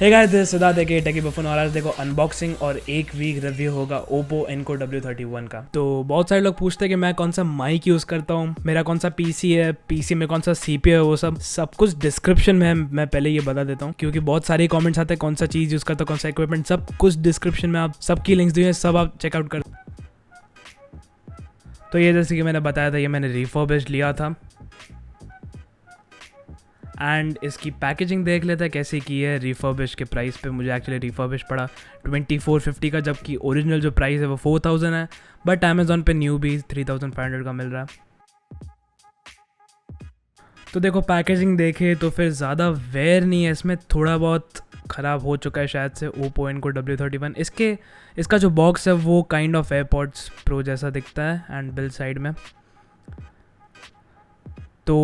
Hey guys, this is Siddharth के techie buffoon और आज देखो अनबॉक्सिंग और एक वीक रिव्यू होगा ओप्पो एनको W31 का। तो बहुत सारे लोग पूछते हैं कि मैं कौन सा माइक यूज़ करता हूँ, मेरा कौन सा पीसी है, पीसी में कौन सा CPU है, वो सब कुछ डिस्क्रिप्शन में है। मैं पहले ये बता देता हूँ क्योंकि बहुत सारे कमेंट्स आते हैं कौन सा चीज़ यूज़ करता हूँ, कौन सा इक्विपमेंट, सब कुछ डिस्क्रिप्शन में आप सबकी लिंक्स दी हैं, सब आप चेकआउट कर। तो ये जैसे कि मैंने बताया था, ये मैंने रिफर्बिश्ड लिया था एंड इसकी पैकेजिंग देख लेते हैं कैसी की है। रिफर्बिश के प्राइस पे मुझे एक्चुअली रिफर्बिश पड़ा 2450 का, जबकि ओरिजिनल जो प्राइस है वो 4000 है, बट अमेज़ॉन पे न्यू भी 3500 का मिल रहा है। तो देखो पैकेजिंग देखे तो फिर ज़्यादा वेयर नहीं है इसमें, थोड़ा बहुत ख़राब हो चुका है शायद से ओप्पो एनको W31। इसका जो बॉक्स है वो काइंड ऑफ एयरपॉड्स प्रो जैसा दिखता है एंड बिल साइड में। तो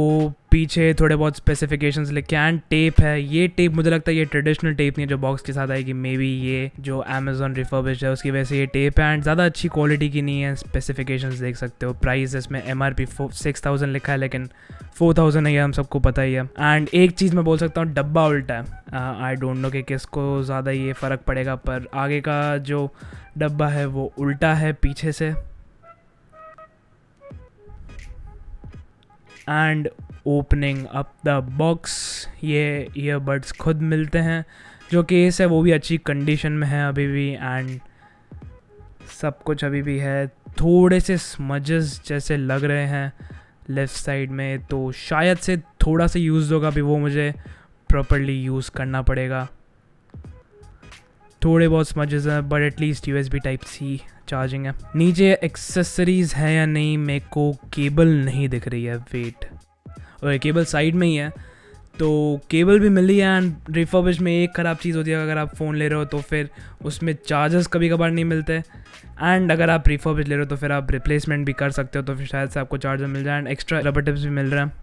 पीछे थोड़े बहुत स्पेसिफिकेशंस लिखे एंड टेप है। ये टेप मुझे लगता है ये ट्रेडिशनल टेप नहीं है जो बॉक्स के साथ आएगी, मे बी ये जो अमेज़ॉन रिफर्बिश्ड है उसकी वजह से ये टेप है एंड ज़्यादा अच्छी क्वालिटी की नहीं है। स्पेसिफिकेशंस देख सकते हो। प्राइस इसमें MRP 6000 लिखा है लेकिन 4000 है, ये हम सबको पता ही है। एंड एक चीज़ मैं बोल सकता हूँ, डब्बा उल्टा है। आई डोंट नो कि किसको ज़्यादा ये फ़र्क पड़ेगा, पर आगे का जो डब्बा है वो उल्टा है पीछे से। And opening up the box, ये ईयरबड्स खुद मिलते हैं। जो केस है वो भी अच्छी कंडीशन में है अभी भी एंड सब कुछ अभी भी है। थोड़े से स्मजेस जैसे लग रहे हैं लेफ़्ट साइड में, तो शायद से थोड़ा सा यूज़ होगा, अभी वो मुझे प्रॉपर्ली यूज़ करना पड़ेगा। थोड़े बहुत स्मजेस हैं but at least USB Type-C charging है। नीचे एक्सेसरीज़ है या नहीं, मेरे को केबल नहीं दिख रही है। वेट, और केबल साइड में ही है, तो केबल भी मिली है। एंड रिफर्बिश में एक ख़राब चीज़ होती है, अगर आप फ़ोन ले रहे हो तो फिर उसमें चार्जर्स कभी कभार नहीं मिलते एंड अगर आप रिफर्बिश ले रहे हो तो फिर आप रिप्लेसमेंट भी कर सकते हो, तो फिर शायद से आपको चार्जर मिल जाए एंड एक्स्ट्रा रबर टिप्स भी मिल रहे हैं।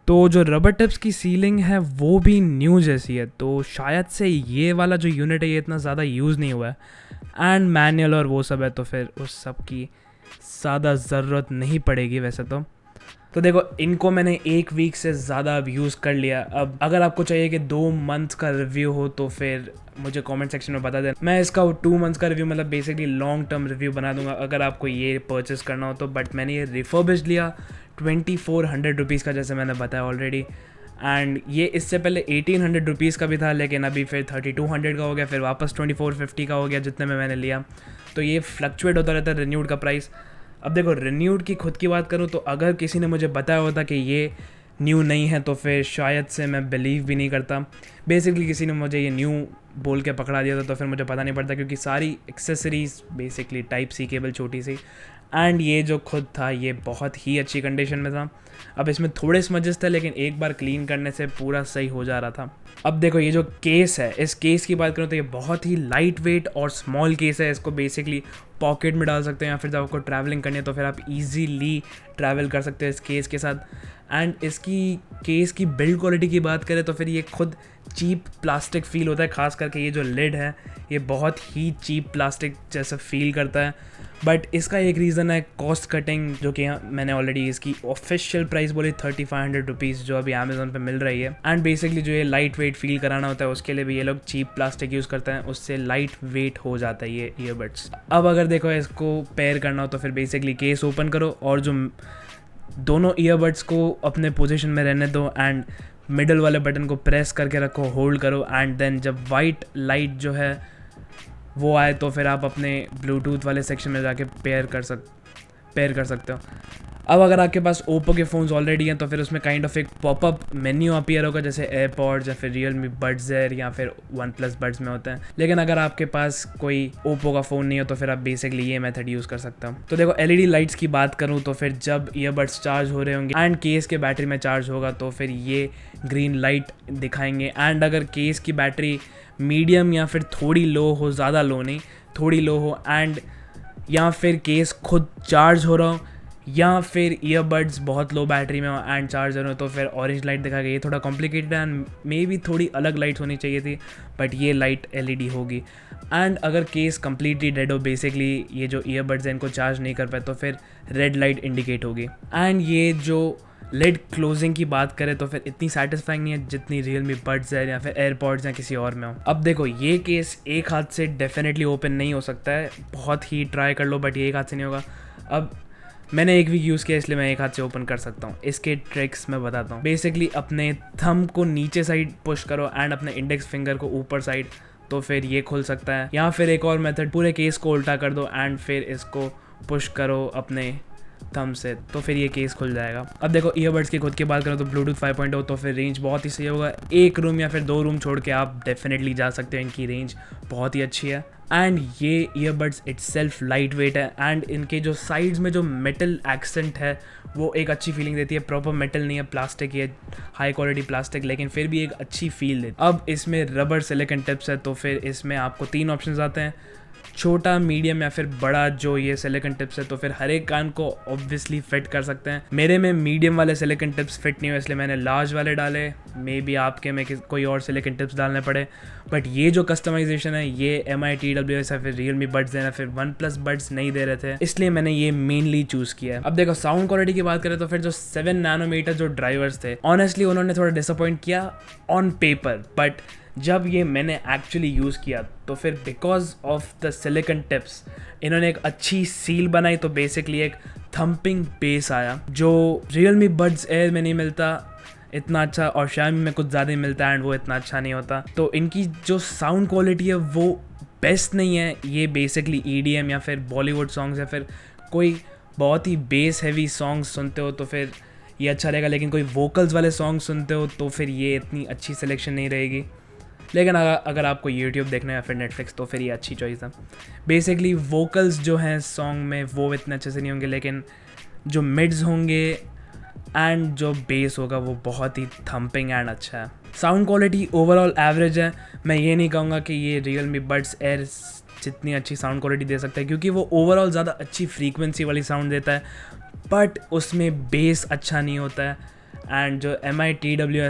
तो जो रबर टिप्स की सीलिंग है वो भी न्यू जैसी है, तो शायद से ये वाला जो यूनिट है ये इतना ज़्यादा यूज़ नहीं हुआ है एंड मैनुअल और वो सब है, तो फिर उस सब की ज़्यादा ज़रूरत नहीं पड़ेगी वैसे तो देखो इनको मैंने एक वीक से ज़्यादा अब यूज़ कर लिया। अब अगर आपको चाहिए कि 2 मंथ्स का रिव्यू हो तो फिर मुझे कमेंट सेक्शन में बता दें, मैं इसका 2 मंथ्स का रिव्यू मतलब बेसिकली लॉन्ग टर्म रिव्यू बना दूंगा अगर आपको ये परचेस करना हो तो। बट मैंने ये रिफर्बिश्ड लिया 2400 रुपीज़ का, जैसे मैंने बताया ऑलरेडी। एंड ये इससे पहले 1800 रुपीज़ का भी था, लेकिन अभी फिर 3200 का हो गया, फिर वापस 2450 का हो गया जितने में मैंने लिया। तो ये फ्लक्चुएट होता रहता है रिन्यूड का प्राइस। अब देखो रिन्यूड की खुद की बात करूँ तो अगर किसी ने मुझे बताया होता कि ये न्यू नहीं है तो फिर शायद से मैं बिलीव भी नहीं करता। बेसिकली किसी ने मुझे ये न्यू बोल के पकड़ा दिया था तो फिर मुझे पता नहीं पड़ता, क्योंकि सारी एक्सेसरीज़ बेसिकली Type-C केबल छोटी सी एंड ये जो खुद था ये बहुत ही अच्छी कंडीशन में था। अब इसमें थोड़े स्मजेस थे लेकिन एक बार क्लीन करने से पूरा सही हो जा रहा था। अब देखो ये जो केस है, इस केस की बात करूँ तो ये बहुत ही लाइट वेट और स्मॉल केस है। इसको बेसिकली पॉकेट में डाल सकते हैं या फिर जब आपको ट्रैवलिंग करनी है तो फिर आप इजीली ट्रैवल कर सकते हो इस केस के साथ। एंड इसकी केस की बिल्ड क्वालिटी की बात करें तो फिर ये खुद चीप प्लास्टिक फील होता है, खास करके ये जो लिड है ये बहुत ही चीप प्लास्टिक जैसा फील करता है। बट इसका एक रीज़न है कॉस्ट कटिंग, जो कि मैंने ऑलरेडी इसकी ऑफिशियल प्राइस बोली 3500 रुपीज़ जो अभी अमेज़ॉन पे मिल रही है। एंड बेसिकली जो ये लाइट वेट फील कराना होता है उसके लिए भी ये लोग चीप प्लास्टिक यूज़ करते हैं, उससे लाइट वेट हो जाता है ये ईयरबड्स। अब अगर देखो इसको पेयर करना हो तो फिर बेसिकली केस ओपन करो और जो दोनों ईयरबड्स को अपने पोजीशन में रहने दो एंड मिडल वाले बटन को प्रेस करके रखो, होल्ड करो एंड देन जब वाइट लाइट जो है वो आए तो फिर आप अपने ब्लूटूथ वाले सेक्शन में जाके पेयर कर सकते हो। अब अगर आपके पास ओप्पो के फ़ोन्स ऑलरेडी हैं तो फिर उसमें काइंड ऑफ एक पॉपअप मेन्यू अपीयर होगा, जैसे एयरपॉड्स या फिर Realme Buds Air या फिर OnePlus Buds में होते हैं। लेकिन अगर आपके पास कोई ओप्पो का फ़ोन नहीं हो तो फिर आप बेसिकली ये मेथड यूज़ कर सकते हो। तो देखो LED लाइट्स की बात करूँ तो फिर जब ईयरबड्स चार्ज हो रहे होंगे एंड केस के बैटरी में चार्ज होगा तो फिर ये ग्रीन लाइट दिखाएंगे। एंड अगर केस की बैटरी मीडियम या फिर थोड़ी लो हो, ज़्यादा लो नहीं, थोड़ी लो हो एंड या फिर केस खुद चार्ज हो रहा हो या फिर ईयरबड्स बहुत लो बैटरी में एंड चार्जर हो तो फिर ऑरेंज लाइट दिखाएगा। ये थोड़ा कॉम्प्लिकेटेड है एंड मे बी थोड़ी अलग लाइट्स होनी चाहिए थी, बट ये लाइट LED होगी। एंड अगर केस कम्प्लीटली डेड हो, बेसिकली ये जो ईयरबड्स हैं इनको चार्ज नहीं कर पाए, तो फिर रेड लाइट इंडिकेट होगी। एंड ये जो लिड क्लोजिंग की बात करें तो फिर इतनी सेटिस्फाइंग नहीं है जितनी Realme Buds है या फिर एयरपॉड्स या किसी और में हो। अब देखो ये केस एक हाथ से डेफिनेटली ओपन नहीं हो सकता है, बहुत ही ट्राई कर लो बट ये एक हाथ से नहीं होगा। अब मैंने एक वीक यूज़ किया इसलिए मैं एक हाथ से ओपन कर सकता हूँ। इसके ट्रिक्स मैं बताता हूँ। बेसिकली अपने थंब को नीचे साइड पुश करो एंड अपने इंडेक्स फिंगर को ऊपर साइड, तो फिर ये खुल सकता है। या फिर एक और मेथड, पूरे केस को उल्टा कर दो एंड फिर इसको पुश करो अपने थंब से, तो फिर ये केस खुल जाएगा। अब देखो ईयरबड्स की खुद की बात करें तो ब्लूटूथ 5.0 तो फिर रेंज बहुत ही सही होगा। एक रूम या फिर 2 रूम छोड़ के आप डेफिनेटली जा सकते हो, इनकी रेंज बहुत ही अच्छी है। एंड ये ईयरबड्स इटसेल्फ लाइट वेट है एंड इनके जो साइड्स में जो मेटल एक्सेंट है वो एक अच्छी फीलिंग देती है। प्रॉपर मेटल नहीं है, प्लास्टिक है, हाई क्वालिटी प्लास्टिक, लेकिन फिर भी एक अच्छी फील देती है। अब इसमें रबर सिलिकॉन टिप्स है, तो फिर इसमें आपको 3 ऑप्शंस आते हैं, छोटा, मीडियम या फिर बड़ा। जो ये सिलिकॉन टिप्स है तो फिर हर एक कान को ऑब्वियसली फिट कर सकते हैं। मेरे में मीडियम वाले सिलिकॉन टिप्स फिट नहीं हुए इसलिए मैंने लार्ज वाले डाले। मे बी आपके में कोई और सिलिकॉन टिप्स डालने पड़े, बट ये जो कस्टमाइजेशन है ये MI या फिर Realme Buds है, फिर OnePlus Buds नहीं दे रहे थे, इसलिए मैंने ये मेनली चूज़ किया है। अब देखो साउंड क्वालिटी की बात करें तो फिर जो 7 नैनोमीटर जो ड्राइवर्स थे, ऑनेस्टली उन्होंने थोड़ा डिसअपॉइंट किया ऑन पेपर, बट जब ये मैंने एक्चुअली यूज़ किया तो फिर because of the silicon tips इन्होंने एक अच्छी सील बनाई, तो बेसिकली एक थम्पिंग बेस आया जो Realme Buds Air में नहीं मिलता इतना अच्छा, और Xiaomi में कुछ ज़्यादा ही मिलता है एंड वो इतना अच्छा नहीं होता। तो इनकी जो साउंड क्वालिटी है वो बेस्ट नहीं है। ये बेसिकली EDM या फिर बॉलीवुड सॉन्ग्स या फिर कोई बहुत ही बेस हैवी सॉन्ग्स सुनते हो तो फिर ये अच्छा रहेगा, लेकिन कोई वोकल्स वाले सॉन्ग सुनते हो तो फिर ये इतनी अच्छी सिलेक्शन नहीं रहेगी। लेकिन अगर आपको YouTube देखना है या फिर Netflix तो फिर ये अच्छी चॉइस है। बेसिकली वोकल्स जो हैं सॉन्ग में वो इतने अच्छे से नहीं होंगे, लेकिन जो मिड्स होंगे एंड जो बेस होगा वो बहुत ही थम्पिंग एंड अच्छा है। साउंड क्वालिटी ओवरऑल एवरेज है। मैं ये नहीं कहूँगा कि ये Realme Buds Air जितनी अच्छी साउंड क्वालिटी दे सकता है, क्योंकि वो ओवरऑल ज़्यादा अच्छी फ्रीक्वेंसी वाली साउंड देता है, बट उसमें बेस अच्छा नहीं होता है। एंड जो MI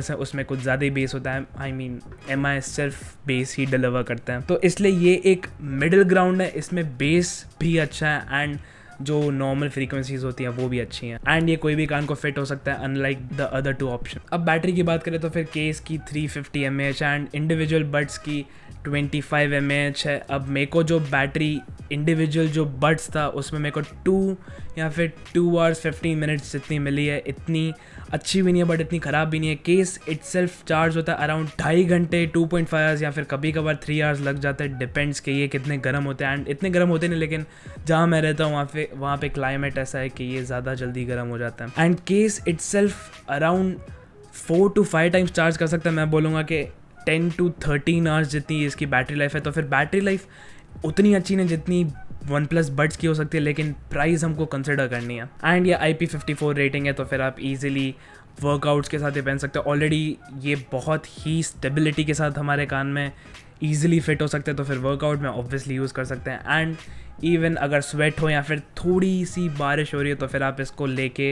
है उसमें कुछ ज़्यादा ही बेस होता है। आई मीन MI सिर्फ बेस ही डिलीवर करते हैं, तो इसलिए ये एक मिडिल ग्राउंड है। इसमें बेस भी अच्छा है एंड जो नॉर्मल फ्रीक्वेंसीज होती हैं वो भी अच्छी हैं, एंड ये कोई भी कान को फिट हो सकता है अनलाइक द अदर 2 ऑप्शन। अब बैटरी की बात करें तो फिर केस की 350 mAh एंड इंडिविजुअल बड्स की 25 mAh है। अब मेरे को जो बैटरी इंडिविजुअल जो बड्स था उसमें मेरे को 2 या फिर 2 hours 15 minutes जितनी मिली है, इतनी अच्छी भी नहीं है बट इतनी ख़राब भी नहीं है। केस इटसेल्फ चार्ज होता है अराउंड 2.5 घंटे 2.5 hours या फिर कभी कभार 3 hours लग जाता है, डिपेंड्स कि ये कितने गर्म होते हैं। एंड इतने गर्म होते नहीं, लेकिन जहाँ मैं रहता हूँ वहाँ पे क्लाइमेट ऐसा है कि ये ज़्यादा जल्दी गर्म हो जाता है। And case itself around 4 to 5 times charge कर सकता है। मैं बोलूँगा कि 10 to 13 hours जितनी इसकी बैटरी लाइफ है, तो फिर बैटरी लाइफ उतनी अच्छी नहीं जितनी OnePlus Buds की हो सकती है, लेकिन प्राइस हमको कंसिडर करनी है। एंड ये IP54 रेटिंग है, तो फिर आप इजीली वर्कआउट्स के साथ ये पहन सकते हो। ऑलरेडी ये बहुत ही स्टेबिलिटी के साथ हमारे कान में ईजिली फिट हो सकते हैं, तो फिर वर्कआउट में ऑब्वियसली यूज़ कर सकते हैं। एंड इवन अगर स्वेट हो या फिर थोड़ी सी बारिश हो रही है तो फिर आप इसको लेके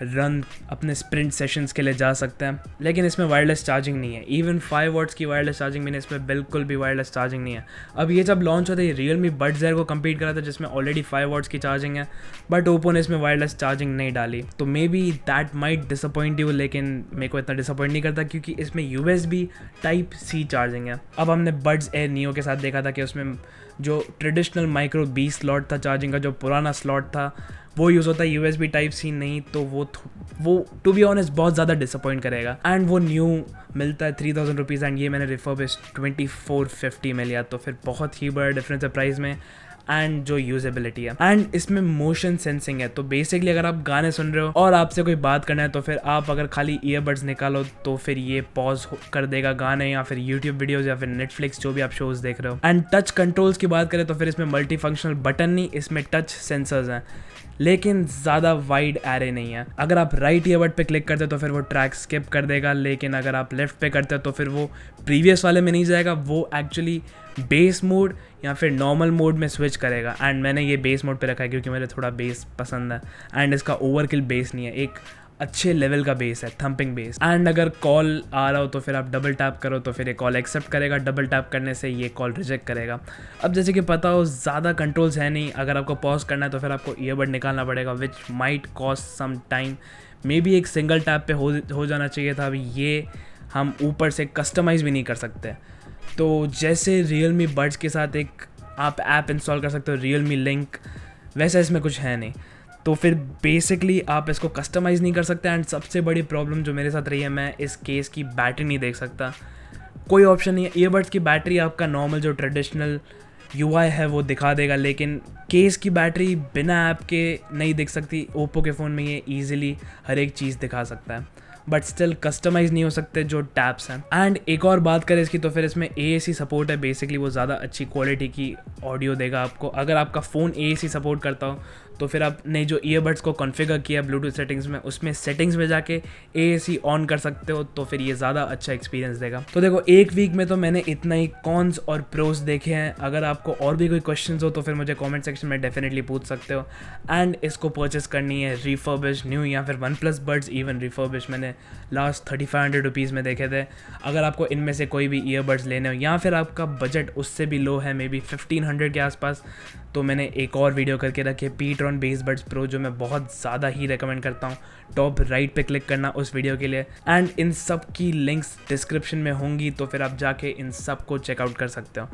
रन अपने स्प्रिंट सेशंस के लिए जा सकते हैं। लेकिन इसमें वायरलेस चार्जिंग नहीं है, इवन 5 watts की वायरलेस चार्जिंग भी नहीं, इसमें बिल्कुल भी वायरलेस चार्जिंग नहीं है। अब ये जब लॉन्च होता है Realme Buds Air को कम्पीट करा था जिसमें ऑलरेडी 5 watts की चार्जिंग है, बट ओप्पो ने इसमें वायरलेस चार्जिंग नहीं डाली, तो may be that might disappoint you, लेकिन मेरे को इतना डिसअपॉइंट नहीं करता क्योंकि इसमें USB Type-C चार्जिंग है। अब हमने Buds Air Neo के साथ देखा था कि उसमें जो ट्रेडिशनल माइक्रो B स्लॉट था चार्जिंग का, जो पुराना स्लॉट था वो यूज़ होता है, USB Type-C नहीं, तो वो टू बी ऑनेस्ट बहुत ज़्यादा डिसअपॉइंट करेगा। एंड वो न्यू मिलता है 3000 रुपीज़ एंड ये मैंने रिफर्बिश 2450 में लिया, तो फिर बहुत ही बड़ा डिफरेंस है प्राइस में एंड जो यूजेबिलिटी है। एंड इसमें मोशन सेंसिंग है, तो बेसिकली अगर आप गाने सुन रहे हो और आपसे कोई बात करना है तो फिर आप अगर खाली ईयरबड्स निकालो तो फिर ये पॉज कर देगा गाने या फिर यूट्यूब वीडियोस या फिर नेटफ्लिक्स जो भी आप शोज देख रहे हो। एंड टच कंट्रोल्स की बात करें तो फिर इसमें मल्टी फंक्शनल बटन नहीं, इसमें टच सेंसर्स हैं, लेकिन ज़्यादा वाइड एरे नहीं है। अगर आप राइट ईयरबड पे क्लिक करते हो तो फिर वो ट्रैक स्किप कर देगा, लेकिन अगर आप लेफ्ट पे करते हो तो फिर वो प्रीवियस वाले में नहीं जाएगा, वो एक्चुअली बेस मोड या फिर नॉर्मल मोड में स्विच करेगा। एंड मैंने ये बेस मोड पे रखा है क्योंकि मुझे थोड़ा बेस पसंद है एंड इसका ओवरकिल बेस नहीं है। एक अच्छे लेवल का बेस है, थंपिंग बेस। एंड अगर कॉल आ रहा हो तो फिर आप डबल टैप करो तो फिर ये कॉल एक्सेप्ट करेगा, डबल टैप करने से ये कॉल रिजेक्ट करेगा। अब जैसे कि पता हो ज़्यादा कंट्रोल्स है नहीं, अगर आपको पॉज करना है तो फिर आपको ईयरबड निकालना पड़ेगा, which might cost some time. Maybe एक सिंगल टैप पे हो जाना चाहिए था। अभी ये हम ऊपर से कस्टमाइज़ भी नहीं कर सकते। तो जैसे Realme बड्स के साथ एक आप ऐप इंस्टॉल कर सकते हो Realme लिंक, वैसा इसमें कुछ है नहीं। तो फिर बेसिकली आप इसको कस्टमाइज़ नहीं कर सकते। एंड सबसे बड़ी प्रॉब्लम जो मेरे साथ रही है, मैं इस केस की बैटरी नहीं देख सकता, कोई ऑप्शन नहीं है। ईयरबड्स की बैटरी आपका नॉर्मल जो ट्रेडिशनल UI है वो दिखा देगा, लेकिन केस की बैटरी बिना ऐप के नहीं दिख सकती। ओप्पो के फ़ोन में ये ईजिली हर एक चीज़ दिखा सकता है, बट स्टिल कस्टमाइज़ नहीं हो सकते जो टैप्स हैं। एंड एक और बात करें इसकी, तो फिर इसमें AAC सपोर्ट है। बेसिकली वो ज़्यादा अच्छी क्वालिटी की ऑडियो देगा आपको। अगर आपका फ़ोन AAC सपोर्ट करता हो तो फिर आपने जो ईयरबड्स को कॉन्फ़िगर किया ब्लूटूथ सेटिंग्स में, उसमें सेटिंग्स में जाके AAC ऑन कर सकते हो, तो फिर ये ज़्यादा अच्छा एक्सपीरियंस देगा। तो देखो, एक वीक में तो मैंने इतना ही कॉन्स और प्रोस देखे हैं। अगर आपको और भी कोई क्वेश्चंस हो तो फिर मुझे कमेंट सेक्शन में डेफिनेटली पूछ सकते हो। एंड इसको परचेस करनी है रिफर्बिश, न्यू या फिर OnePlus बड्स इवन रिफर्बिश मैंने लास्ट 3500 रुपीज़ में देखे थे। अगर आपको इनमें से कोई भी ईयरबड्स लेने हो या फिर आपका बजट उससे भी लो है, मे बी 1500 के आसपास, तो मैंने एक और वीडियो करके रखी है P-Tron बेस बड्स प्रो, जो मैं बहुत ज़्यादा ही रेकमेंड करता हूँ। टॉप राइट पे क्लिक करना उस वीडियो के लिए। एंड इन सब की लिंक्स डिस्क्रिप्शन में होंगी, तो फिर आप जाके इन सब को चेकआउट कर सकते हो।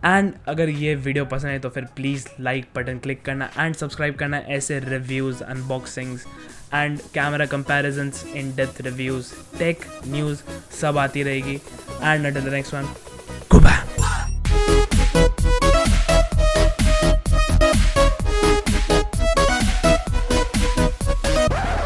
एंड अगर ये वीडियो पसंद है तो फिर प्लीज़ लाइक बटन क्लिक करना एंड सब्सक्राइब करना। ऐसे reviews, unboxings and camera comparisons, in depth reviews, tech news सब आती रहेगी। And until the next one, good bye.